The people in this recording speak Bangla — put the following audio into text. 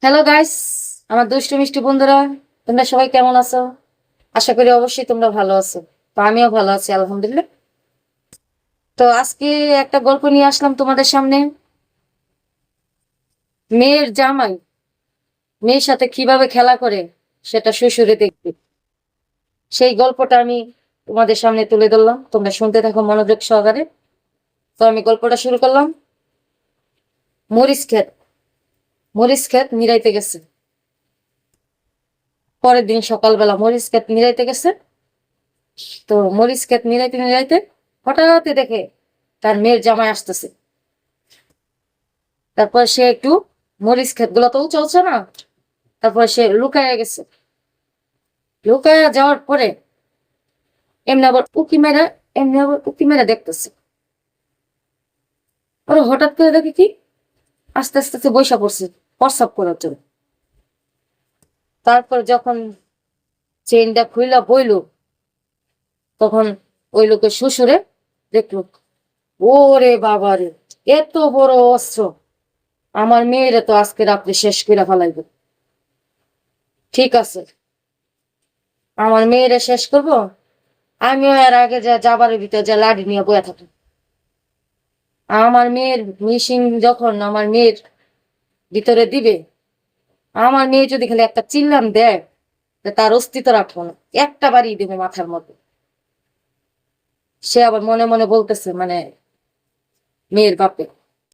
হ্যালো গাইস, আমার দুষ্টু মিষ্টি বন্ধুরা, তোমরা সবাই কেমন আছো? আশা করি অবশ্যই তোমরা ভালো আছো। তো আমিও ভালো আছি আলহামদুলিল্লাহ। তো আজকে একটা গল্প নিয়ে আসলাম তোমাদের সামনে। মেয়ের জামাই মেয়ের সাথে কিভাবে খেলা করে সেটা শ্বশুরে দেখবে, সেই গল্পটা আমি তোমাদের সামনে তুলে ধরলাম। তোমরা শুনতে থাকো মনোযোগ সহকারে। তো আমি গল্পটা শুরু করলাম। মরিচ ক্ষেত মরিচ ক্ষেত নিরাইতে গেছে। পরের দিন সকালবেলা মরিচ ক্ষেত নিরাইতে গেছে। তো মরিচ ক্ষেত নিরাইতে নিরাইতে হঠাৎ দেখে তার মেয়ের জামাই আসতেছে। তারপর সে একটু মরিচ ক্ষেত গুলো তো চলছে না, তারপর সে লুকায়া গেছে। লুকায়া যাওয়ার পরে এমনি আবার উকি মেরা দেখতেছে। ওরা হঠাৎ করে দেখে কি আস্তে আস্তে আস্তে বৈশা পড়ছে প্রস্রাব করার জন্য। তারপর যখন চেইনটা খুইলা বইল, তখন ওই লোকের শ্বশুরে দেখলো, ওরে বাবা রে, এত বড় অস্ত্র! আমার মেয়েরে তো আজকে রাত্রে শেষ করে ফেলাইবে। ঠিক আছে, আমার মেয়েরে শেষ করব, আমিও এর আগে যা যাবারের ভিতরে যা লাঠি নিয়ে বয়ে থাকি। আমার মেয়ের মিশিং যখন আমার মেয়ের ভিতরে দিবে, আমার মেয়ে যদি খালি একটা চিল্লাম দেয়, তা তার অস্তিত্ব রাখবো না, একটা বাড়ি দেবে মাথার মধ্যে। সে আবার মনে মনে বলতেছে, মানে মেয়ের বাপে,